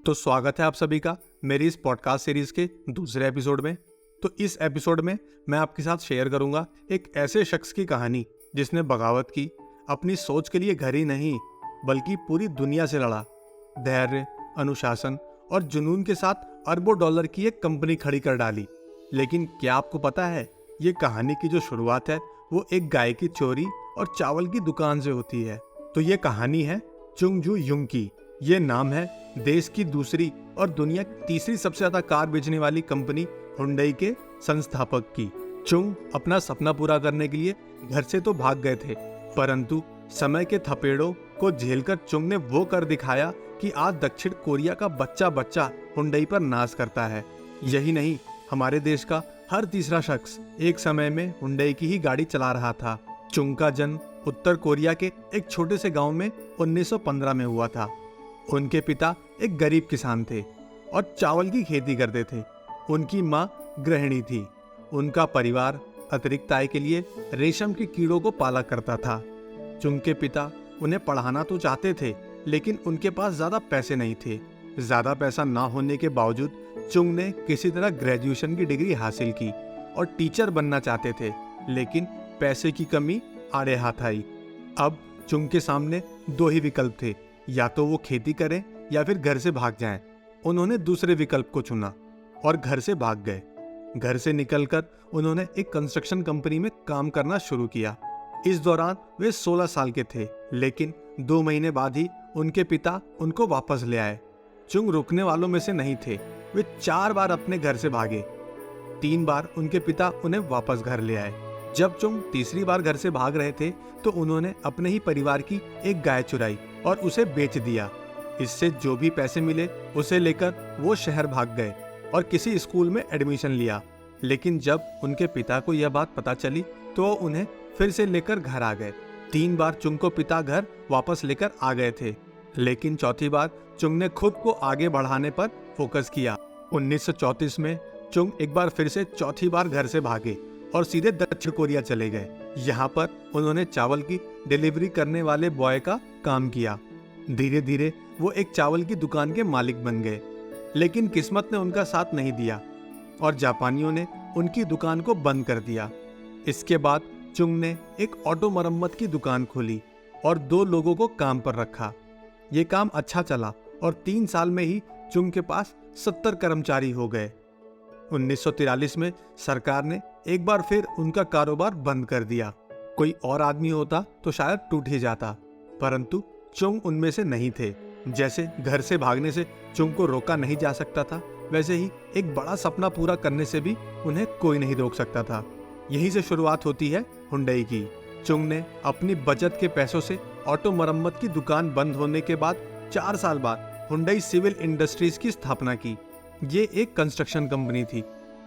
तो स्वागत है आप सभी का मेरी इस पॉडकास्ट सीरीज के दूसरे एपिसोड में। तो इस एपिसोड में मैं आपके साथ शेयर करूंगा एक ऐसे शख्स की कहानी जिसने बगावत की, अपनी सोच के लिए घर ही नहीं बल्कि पूरी दुनिया से लड़ा। धैर्य, अनुशासन और जुनून के साथ अरबों डॉलर की एक कंपनी खड़ी कर डाली। लेकिन क्या आपको पता है, ये कहानी की जो शुरुआत है वो एक गाय की चोरी और चावल की दुकान से होती है। तो ये कहानी है चुंग जू युंग की। ये नाम है देश की दूसरी और दुनिया की तीसरी सबसे ज्यादा कार बेचने वाली कंपनी हुंडई के संस्थापक की। चुंग अपना सपना पूरा करने के लिए घर से तो भाग गए थे, परंतु समय के थपेड़ों को झेलकर चुंग ने वो कर दिखाया कि आज दक्षिण कोरिया का बच्चा बच्चा हुंडई पर नाज करता है। यही नहीं, हमारे देश का हर तीसरा शख्स एक समय में हुंडई की ही गाड़ी चला रहा था। चुंग का जन्म उत्तर कोरिया के एक छोटे से गांव में 1915 में हुआ था। उनके पिता एक गरीब किसान थे और चावल की खेती करते थे। उनकी माँ गृहिणी थी। उनका परिवार अतिरिक्त आय के लिए रेशम के कीड़ों को पाला करता था। चुंग के पिता उन्हें पढ़ाना तो चाहते थे, लेकिन उनके पास ज्यादा पैसे नहीं थे। ज्यादा पैसा ना होने के बावजूद चुंग ने किसी तरह ग्रेजुएशन की डिग्री हासिल की और टीचर बनना चाहते थे, लेकिन पैसे की कमी आड़े हाथ आई। अब चुंग के सामने दो ही विकल्प थे, या तो वो खेती करें या फिर घर से भाग जाएं। उन्होंने दूसरे विकल्प को चुना और घर से भाग गए। घर से निकलकर उन्होंने एक कंस्ट्रक्शन कंपनी में काम करना शुरू किया। इस दौरान वे 16 साल के थे, लेकिन 2 महीने बाद ही उनके पिता उनको वापस ले आए। चुंग रुकने वालों में से नहीं थे। वे 4 बार अपने घर से भागे। 3 बार उनके पिता उन्हें वापस घर ले आए। जब चुंग तीसरी बार घर से भाग रहे थे तो उन्होंने अपने ही परिवार की एक गाय चुराई और उसे बेच दिया। इससे जो भी पैसे मिले उसे लेकर वो शहर भाग गए और किसी स्कूल में एडमिशन लिया। लेकिन जब उनके पिता को यह बात पता चली तो वो उन्हें फिर से लेकर घर आ गए। 3 बार चुंग को पिता घर वापस लेकर आ गए थे, लेकिन चौथी बार चुंग ने खुद को आगे बढ़ाने पर फोकस किया। 1934 में चुंग एक बार फिर से चौथी बार घर से भागे और सीधे दक्षिण कोरिया चले गए। यहाँ पर उन्होंने चावल की डिलीवरी करने वाले बॉय का काम किया। धीरे धीरे वो एक चावल की दुकान के मालिक बन गए, लेकिन किस्मत ने उनका साथ नहीं दिया और जापानियों ने उनकी दुकान को बंद कर दिया। इसके बाद चुंग ने एक ऑटो मरम्मत की दुकान खोली और 2 लोगों को काम पर रखा। ये काम अच्छा चला और 3 साल में ही चुंग के पास 70 कर्मचारी हो गए। 1943 में सरकार ने एक बार फिर उनका कारोबार बंद कर दिया। कोई और आदमी होता तो शायद टूट ही जाता, परंतु चुंग उनमें से नहीं थे। जैसे घर से भागने से चुंग को रोका नहीं जा सकता था, वैसे ही एक बड़ा सपना पूरा करने से भी उन्हें कोई नहीं रोक सकता था। यहीं से शुरुआत होती है हुंडई की। चुंग ने अपनी बचत के पैसों से ऑटो मरम्मत की दुकान बंद होने के बाद 4 साल बाद हुंडई सिविल इंडस्ट्रीज की स्थापना की। ये एक कंस्ट्रक्शन कंपनी थी।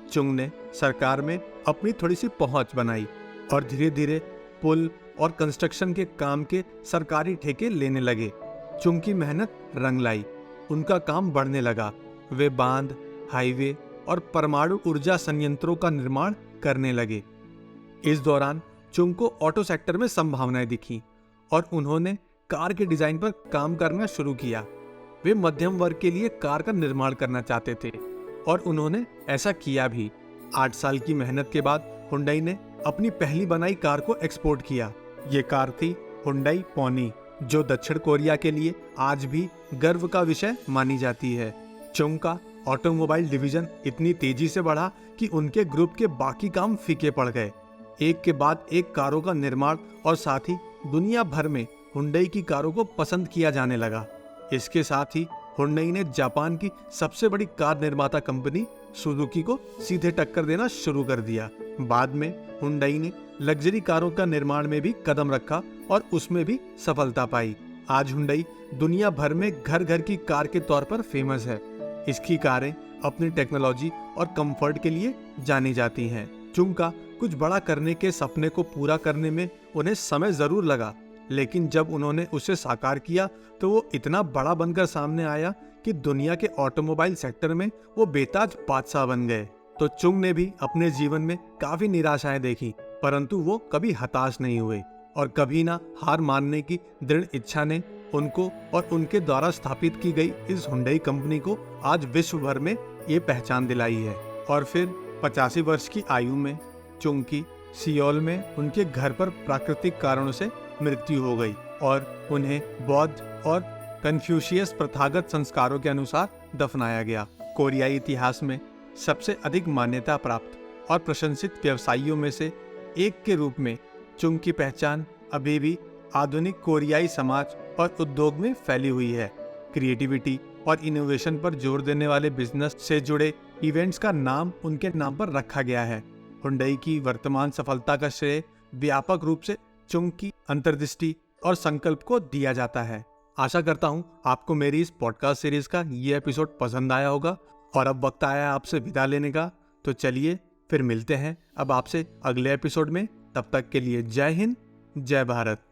चुंग ने सरकार में अपनी थोड़ी सी पहुंच बनाई और धीरे धीरे पुल और कंस्ट्रक्शन के काम के सरकारी ठेके लेने लगे। चुंग की मेहनत रंग लाई। उनका काम बढ़ने लगा। वे बांध, हाईवे और परमाणु ऊर्जा संयंत्रों का निर्माण करने लगे। इस दौरान चुंग को ऑटो सेक्टर में संभावनाएं दिखी और उन्होंने कार के डिजाइन पर काम करना शुरू किया। वे मध्यम वर्ग के लिए कार का निर्माण करना चाहते थे और उन्होंने ऐसा किया भी। 8 साल की मेहनत के बाद हुंडई ने अपनी पहली बनाई कार को एक्सपोर्ट किया। ये कार थी हुंडई पोनी, जो दक्षिण कोरिया के लिए आज भी गर्व का विषय मानी जाती है। चुंग का ऑटोमोबाइल डिवीजन इतनी तेजी से बढ़ा कि उनके ग्रुप के बाकी काम फीके पड़ गए। एक के बाद एक कारों का निर्माण और साथ ही दुनिया भर में हुंडई की कारों को पसंद किया जाने लगा। इसके साथ ही हुंडई ने जापान की सबसे बड़ी कार निर्माता कंपनी सुजुकी को सीधे टक्कर देना शुरू कर दिया। बाद में हुंडई ने लग्जरी कारों का निर्माण में भी कदम रखा और उसमें भी सफलता पाई। आज हुंडई दुनिया भर में घर घर की कार के तौर पर फेमस है। इसकी कारें अपनी टेक्नोलॉजी और कंफर्ट के लिए जानी जाती हैं। चुंग का कुछ बड़ा करने के सपने को पूरा करने में उन्हें समय जरूर लगा, लेकिन जब उन्होंने उसे साकार किया तो वो इतना बड़ा बनकर सामने आया कि दुनिया के ऑटोमोबाइल सेक्टर में वो बेताज बादशाह बन गए। तो चुंग ने भी अपने जीवन में काफी निराशाएं देखी, परंतु वो कभी हताश नहीं हुए और कभी ना हार मानने की दृढ़ इच्छा ने उनको और उनके द्वारा स्थापित की गई इस हुंडई कंपनी को आज विश्व भर में ये पहचान दिलाई है। और फिर 85 वर्ष की आयु में चुंग की सियोल में उनके घर पर प्राकृतिक कारणों से मृत्यु हो गई और उन्हें बौद्ध और कन्फ्यूशियस प्रथागत संस्कारों के अनुसार दफनाया गया। कोरियाई इतिहास में सबसे अधिक मान्यता प्राप्त और प्रशंसित व्यवसायियों में से एक के रूप में चुंग की पहचान अभी भी आधुनिक कोरियाई समाज और उद्योग में फैली हुई है। क्रिएटिविटी और इनोवेशन पर जोर देने वाले बिजनेस से जुड़े इवेंट्स का नाम उनके नाम पर रखा गया है। हुंडई की वर्तमान सफलता का श्रेय व्यापक रूप से चुंग की अंतर्दृष्टि और संकल्प को दिया जाता है। आशा करता हूँ आपको मेरी इस पॉडकास्ट सीरीज का ये एपिसोड पसंद आया होगा और अब वक्त आया आपसे विदा लेने का। तो चलिए फिर मिलते हैं अब आपसे अगले एपिसोड में। तब तक के लिए जय हिंद, जय भारत।